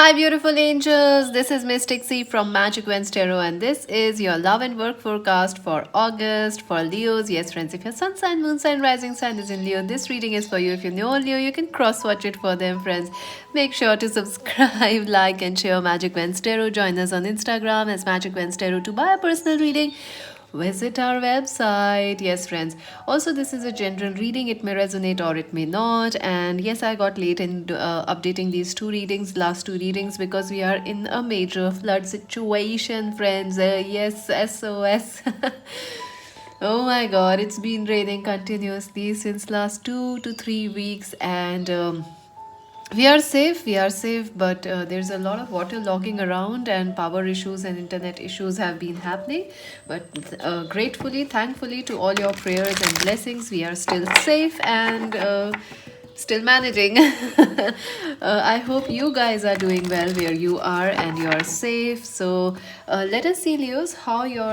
Hi, beautiful angels. This is Miss Tixie from Magic Wednesday Tarot, and this is your love and work forecast for August for Leos. Yes, friends, if your sun sign, moon sign, rising sign is in Leo, this reading is for you. If you know Leo, you can cross watch it for them, friends. Make sure to subscribe, like, and share Magic Wednesday Tarot. Join us on Instagram as Magic Wednesday Tarot to buy a personal reading. Visit our website. Yes, friends. Also, this is a general reading. It may resonate or it may not. And yes, I got late in updating these last two readings, because we are in a major flood situation, friends. Yes, SOS. Oh my god, it's been raining continuously since last 2 to 3 weeks, and we are safe, but there's a lot of water logging around, and power issues and internet issues have been happening. But gratefully, thankfully to all your prayers and blessings, we are still safe and still managing. I hope you guys are doing well where you are and you are safe. So let us see, Leos, how your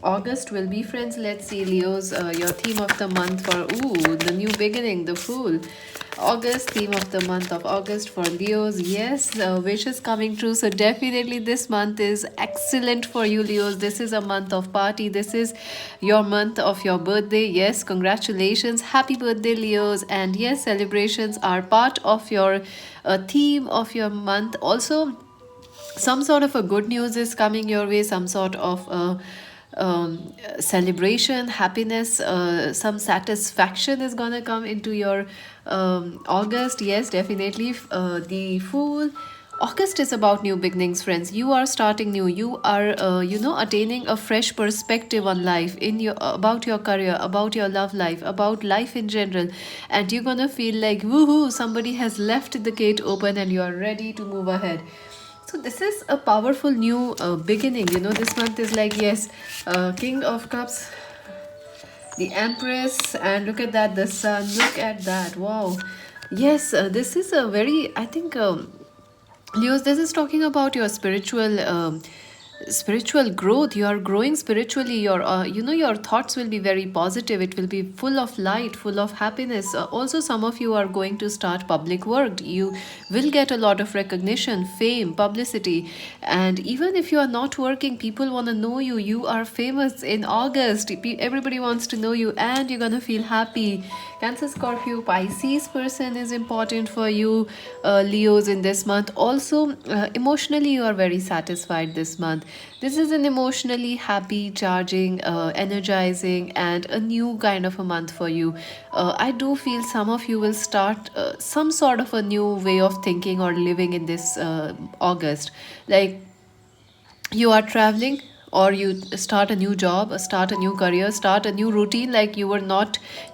August will be, friends. Let's see, Leos, your theme of the month for the new beginning, the Fool. August, theme of the month of August for Leos. Yes, wishes coming true. So definitely this month is excellent for you, Leos. This is a month of party. This is your month of your birthday. Yes, congratulations. Happy birthday, Leos. And yes, celebrations are part of your theme of your month. Also, some sort of a good news is coming your way, some sort of celebration, happiness, some satisfaction is gonna come into your August. Yes, definitely. The Fool. August is about new beginnings, friends. You are starting new. You are, attaining a fresh perspective on life, in your about your career, about your love life, about life in general, and you're gonna feel like woohoo! Somebody has left the gate open, and you are ready to move ahead. So this is a powerful new beginning. This month is like, yes, King of Cups, the Empress, and look at that, the Sun. Look at that. Wow. Yes, this is a very, I think, Leos, this is talking about your spiritual growth. You are growing spiritually. Your thoughts will be very positive. It will be full of light, full of happiness. Also, some of you are going to start public work. You will get a lot of recognition, fame, publicity, and even if you are not working, people want to know you. You are famous in August. Everybody wants to know you, and you're gonna feel happy. Cancer, Scorpio, Pisces person is important for you, Leos, in this month. Also, emotionally, you are very satisfied this month. This is an emotionally happy, charging, energizing, and a new kind of a month for you. I do feel some of you will start some sort of a new way of thinking or living in this August. Like, you are traveling, or you start a new job, start a new career, start a new routine, like you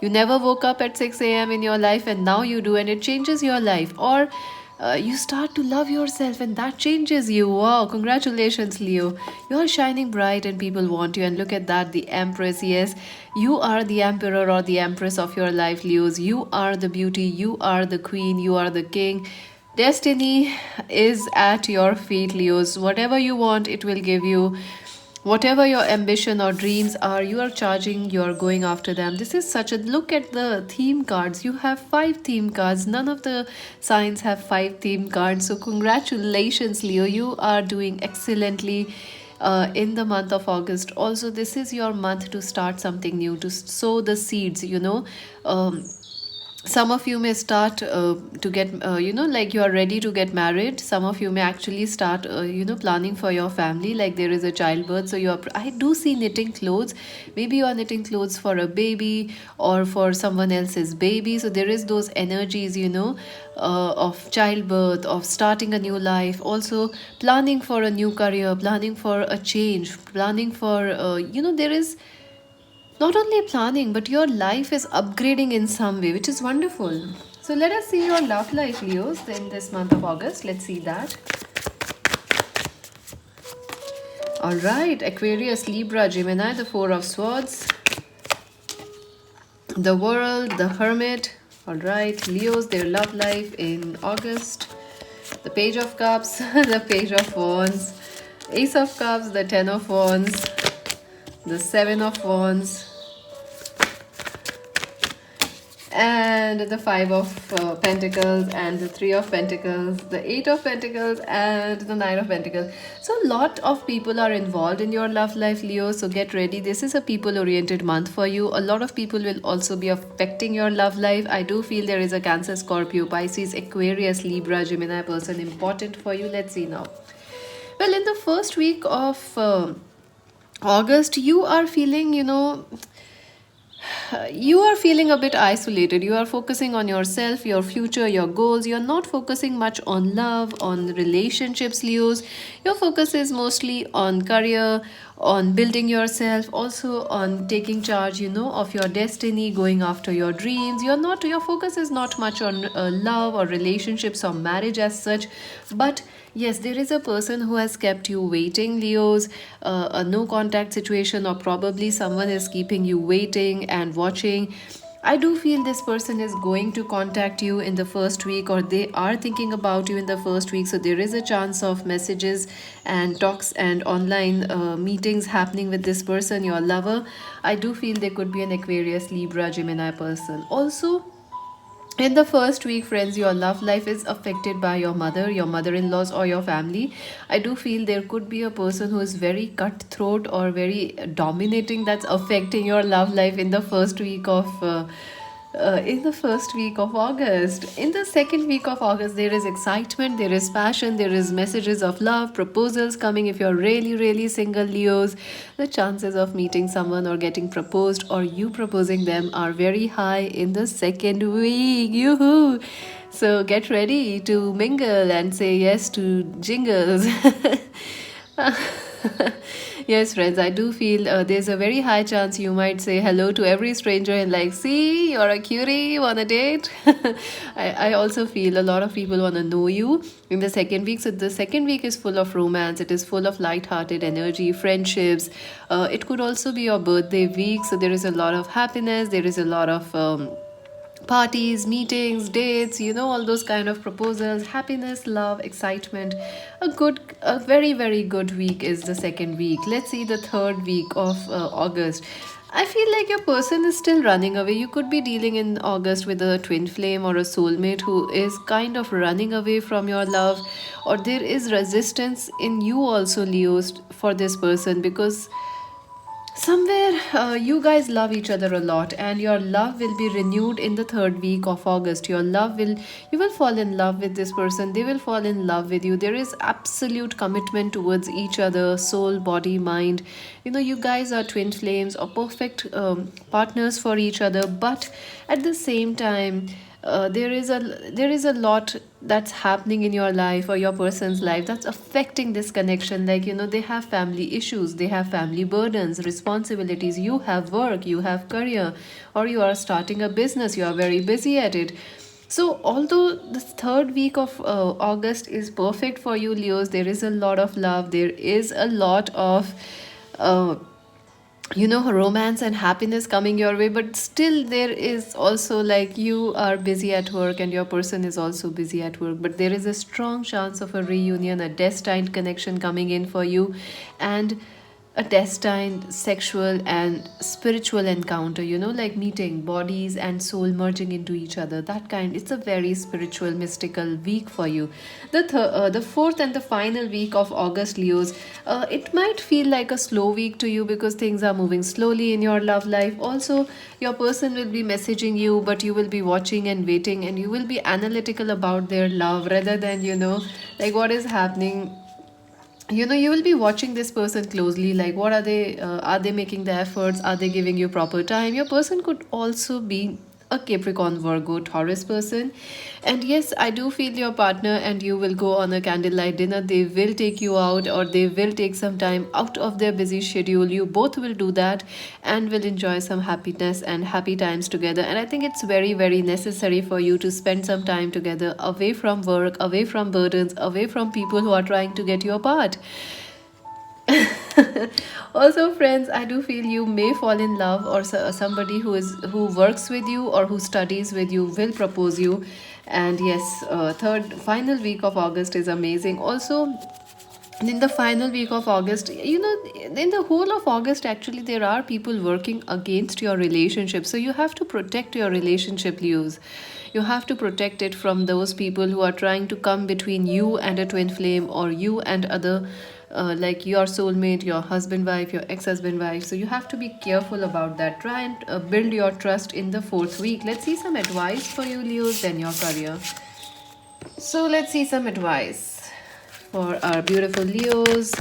never woke up at 6 a.m. in your life, and now you do, and it changes your life. Or you start to love yourself, and that changes you. Wow, congratulations, Leo. You are shining bright and people want you. And look at that, the Empress. Yes, you are the emperor or the empress of your life, Leos. You are the beauty, you are the queen, you are the king. Destiny is at your feet, Leos. Whatever you want, it will give you. Whatever your ambition or dreams are, you are charging, you are going after them. This is such a look at the theme cards. You have 5 theme cards. None of the signs have 5 theme cards. So, congratulations, Leo. You are doing excellently in the month of August. Also, this is your month to start something new, to sow the seeds. Some of you may start to get like you are ready to get married. Some of you may actually start planning for your family, like there is a childbirth. So I do see knitting clothes. Maybe you are knitting clothes for a baby or for someone else's baby. So there is those energies, of childbirth, of starting a new life, also planning for a new career, planning for a change, planning for there is not only planning, but your life is upgrading in some way, which is wonderful. So let us see your love life, Leos, in this month of August. Let's see that. All right, Aquarius, Libra, Gemini, the Four of Swords, the World, the Hermit. All right, Leos, their love life in August. The Page of Cups, the Page of Wands, Ace of Cups, the Ten of Wands, the Seven of Wands, and the Five of Pentacles, and the Three of Pentacles, the Eight of Pentacles, and the Nine of Pentacles. So a lot of people are involved in your love life, Leo, so get ready. This is a people oriented month for you. A lot of people will also be affecting your love life. I do feel there is a Cancer, Scorpio, Pisces, Aquarius, Libra, Gemini person important for you. Let's see now. Well, in the first week of August, you are feeling, you are feeling a bit isolated. You are focusing on yourself, your future, your goals. You're not focusing much on love, on relationships, Leos. Your focus is mostly on career, on building yourself, also on taking charge, of your destiny, going after your dreams. Your focus is not much on love or relationships or marriage as such, but yes, there is a person who has kept you waiting, Leos, a no contact situation, or probably someone is keeping you waiting and watching. I do feel this person is going to contact you in the first week, or they are thinking about you in the first week. So there is a chance of messages and talks and online meetings happening with this person, your lover. I do feel there could be an Aquarius, Libra, Gemini person. Also, in the first week, friends, your love life is affected by your mother, your mother-in-laws, or your family. I do feel there could be a person who is very cutthroat or very dominating, that's affecting your love life in the first week of August. In the second week of August, there is excitement, there is passion, there is messages of love, proposals coming. If you're really, really single, Leos, the chances of meeting someone or getting proposed or you proposing them are very high in the second week. Yoo-hoo! So get ready to mingle and say yes to jingles. Yes, friends, I do feel there's a very high chance you might say hello to every stranger and like, see, you're a cutie, wanna date? I also feel a lot of people wanna know you in the second week. So the second week is full of romance. It is full of light-hearted energy, friendships. It could also be your birthday week. So there is a lot of happiness. There is a lot of parties, meetings, dates, all those kind of proposals, happiness, love, excitement. A very, very good week is the second week. Let's see the third week of August. I feel like your person is still running away. You could be dealing in August with a twin flame or a soulmate who is kind of running away from your love, or there is resistance in you also, Leos, for this person, because somewhere you guys love each other a lot, and your love will be renewed in the third week of August. You will fall in love with this person, they will fall in love with you. There is absolute commitment towards each other, soul, body, mind. You guys are twin flames or perfect partners for each other, but at the same time, there is a lot that's happening in your life or your person's life that's affecting this connection. Like, they have family issues, they have family burdens, responsibilities. You have work, you have career, or you are starting a business, you are very busy at it. So although the third week of August is perfect for you, Leos, there is a lot of love, there is a lot of uh, romance and happiness coming your way, but still there is also, like, you are busy at work and your person is also busy at work, but there is a strong chance of a reunion, a destined connection coming in for you, and a destined sexual and spiritual encounter, like meeting bodies and soul merging into each other. That kind, it's a very spiritual, mystical week for you. The fourth and the final week of August, Leos, it might feel like a slow week to you because things are moving slowly in your love life. Also, your person will be messaging you, but you will be watching and waiting, and you will be analytical about their love rather than, like what is happening. You will be watching this person closely, like what are they making the efforts, are they giving you proper time. Your person could also be a Capricorn, Virgo, Taurus person. And yes, I do feel your partner and you will go on a candlelight dinner. They will take you out, or they will take some time out of their busy schedule. You both will do that and will enjoy some happiness and happy times together. And I think it's very, very necessary for you to spend some time together, away from work, away from burdens, away from people who are trying to get you apart. Also, friends, I do feel you may fall in love, or somebody who works with you or who studies with you will propose you. And yes, third final week of August is amazing. Also, in the final week of August, in the whole of August, actually, there are people working against your relationship. So you have to protect your relationship, Leos. You have to protect it from those people who are trying to come between you and a twin flame, or you and other, like your soulmate, your husband, wife, your ex husband, wife. So you have to be careful about that. Try and build your trust in the fourth week. Let's see some advice for you, Leos, then your career. So let's see some advice for our beautiful Leos.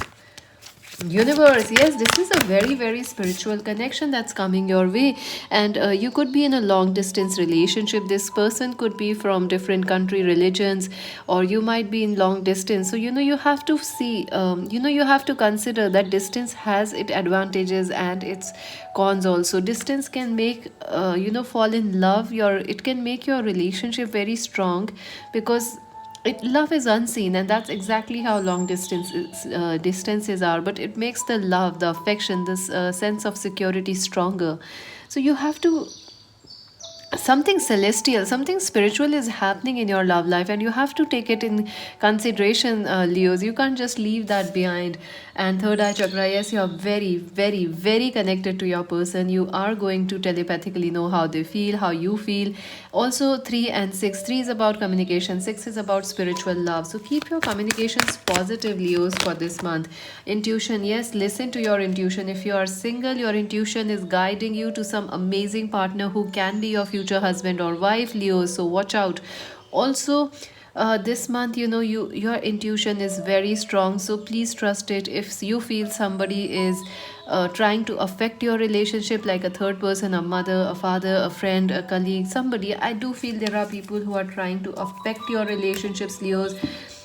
Universe, yes, this is a very, very spiritual connection that's coming your way, and you could be in a long distance relationship. This person could be from different country, religions, or you might be in long distance. So you have to see, you have to consider that distance has its advantages and its cons also. Distance can make fall in love. It can make your relationship very strong, because love is unseen, and that's exactly how long distances are. But it makes the love, the affection, this sense of security stronger. So you have to, something celestial, something spiritual is happening in your love life, and you have to take it in consideration, Leos. You can't just leave that behind. And third eye chakra, yes, you are very, very, very connected to your person. You are going to telepathically know how they feel, how you feel. Also, 3 and 6, 3 is about communication, 6 is about spiritual love. So keep your communications positive, Leos, for this month. Intuition, yes, listen to your intuition. If you are single, your intuition is guiding you to some amazing partner who can be your future husband or wife, Leo. So watch out. Also, this month, your intuition is very strong, so please trust it. If you feel somebody is trying to affect your relationship, like a third person, a mother, a father, a friend, a colleague, somebody, I do feel there are people who are trying to affect your relationships, Leos.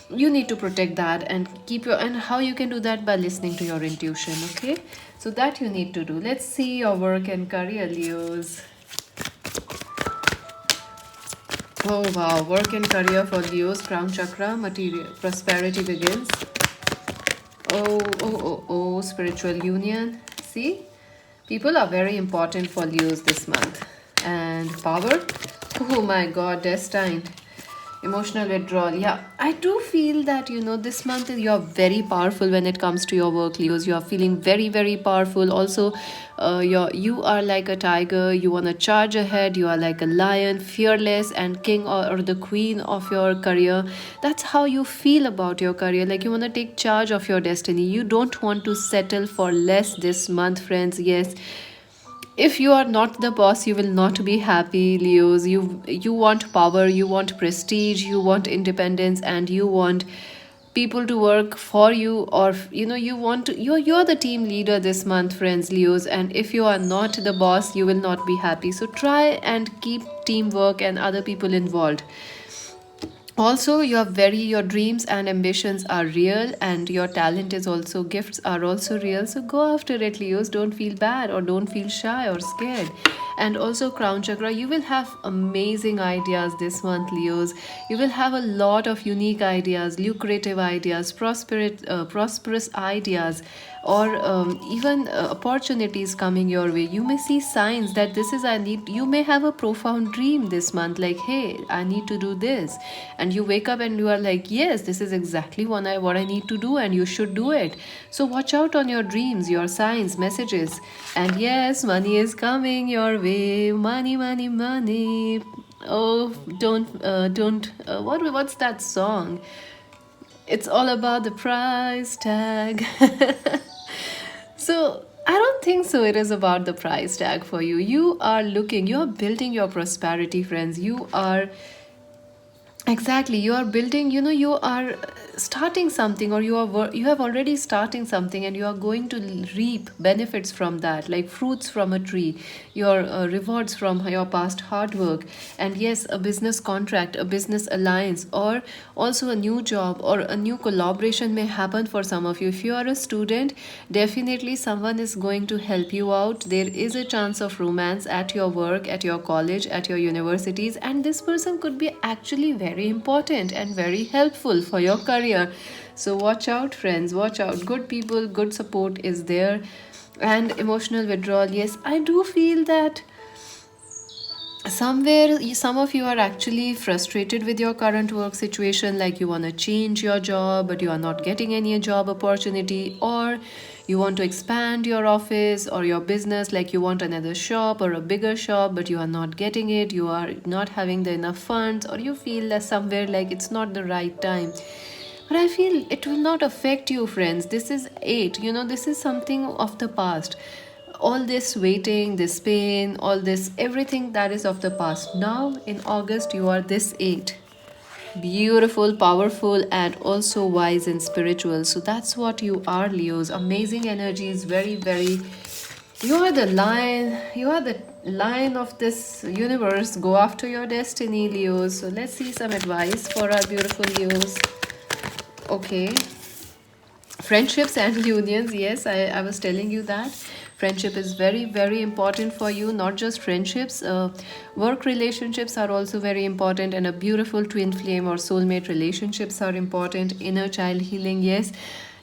You need to protect that and keep your, and how you can do that? By listening to your intuition. Okay, so that you need to do. Let's see your work and career, Leos. Oh wow, work and career for Leos, crown chakra, material prosperity begins. Oh, spiritual union. See, people are very important for Leos this month. And power, oh my god, destined. Emotional withdrawal, yeah, I do feel that this month you're very powerful when it comes to your work, Leos. You are feeling very, very powerful. Also, you are like a tiger. You want to charge ahead. You are like a lion, fearless and king, or the queen of your career. That's how you feel about your career. Like you want to take charge of your destiny. You don't want to settle for less this month, friends. Yes, if you are not the boss, you will not be happy, Leos. You want power, you want prestige, you want independence, and you want people to work for you, or you want to, you're the team leader this month, friends, Leos. And if you are not the boss, you will not be happy. So try and keep teamwork and other people involved. Also, your dreams and ambitions are real, and your talent is also, gifts are also real. So go after it, Leos. Don't feel bad or don't feel shy or scared. And also, crown chakra, you will have amazing ideas this month, Leos. You will have a lot of unique ideas, lucrative ideas, prosperous ideas, or even opportunities coming your way. You may see signs that this is, I need, you may have a profound dream this month, like, hey, I need to do this. And you wake up and you are like, yes, this is exactly what I need to do, and you should do it. So watch out on your dreams, your signs, messages. And yes, money is coming your way. Money, money, money. Oh, don't what's that song? It's all about the price tag. So I don't think so. It is about the price tag for you. You are building your prosperity, friends. You are, exactly, you are building, you are starting something, or you have already starting something, and you are going to reap benefits from that, like fruits from a tree, your rewards from your past hard work. And yes, a business contract, a business alliance, or also a new job or a new collaboration may happen for some of you. If you are a student, definitely someone is going to help you out. There is a chance of romance at your work, at your college, at your universities, and this person could be actually very important and very helpful for your career. So watch out, friends, watch out. Good people, good support is there. And emotional withdrawal, yes, I do feel that somewhere some of you are actually frustrated with your current work situation, like you want to change your job but you are not getting any job opportunity, or you want to expand your office or your business, like you want another shop or a bigger shop but you are not getting it, you are not having the enough funds, or you feel that somewhere like it's not the right time. But I feel it will not affect you, friends. This is 8. This is something of the past. All this waiting, this pain, all this, everything that is of the past. Now, in August, you are this 8. Beautiful, powerful, and also wise and spiritual. So that's what you are, Leos. Amazing energy is very, very. You are the lion. You are the lion of this universe. Go after your destiny, Leos. So let's see some advice for our beautiful Leos. Okay. Friendships and unions. Yes, I was telling you that. Friendship is very, very important for you. Not just friendships, work relationships are also very important, and a beautiful twin flame or soulmate relationships are important. Inner child healing. Yes,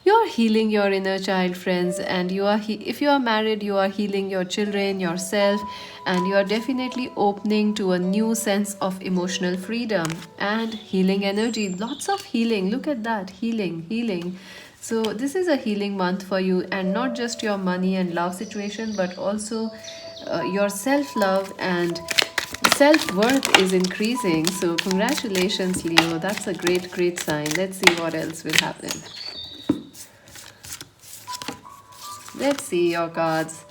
you are healing your inner child, friends, and if you are married, you are healing your children, yourself, and you are definitely opening to a new sense of emotional freedom and healing energy. Lots of healing. Look at that. Healing. So this is a healing month for you, and not just your money and love situation, but also your self-love and self-worth is increasing. So congratulations, Leo. That's a great, great sign. Let's see what else will happen. Let's see your cards.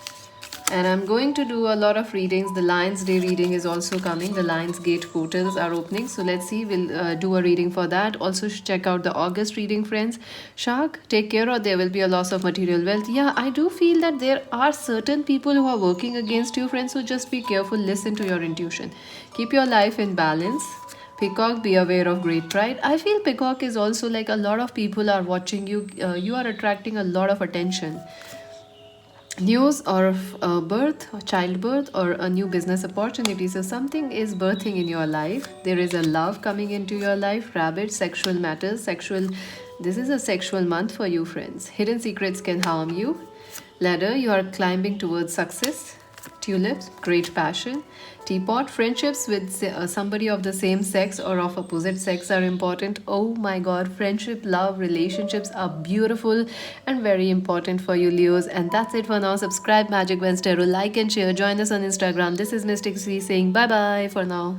And I'm going to do a lot of readings. The Lions Day reading is also coming. The Lions Gate portals are opening. So let's see. We'll do a reading for that. Also, check out the August reading, friends. Shark, take care or there will be a loss of material wealth. Yeah, I do feel that there are certain people who are working against you, friends. So just be careful. Listen to your intuition. Keep your life in balance. Peacock, be aware of great pride. I feel Peacock is also like a lot of people are watching you. You are attracting a lot of attention. News of birth, childbirth, or a new business opportunity. So something is birthing in your life. There is a love coming into your life. Rabbit, sexual matters, sexual. This is a sexual month for you, friends. Hidden secrets can harm you. Ladder, you are climbing towards success. Tulips, great passion. Teapot, friendships with somebody of the same sex or of opposite sex are important. Oh my god, friendship, love, relationships are beautiful and very important for you, Leos. And that's it for now. Subscribe Magic Wednesday, like and share. Join us on Instagram. This is Mystic C saying bye bye for now.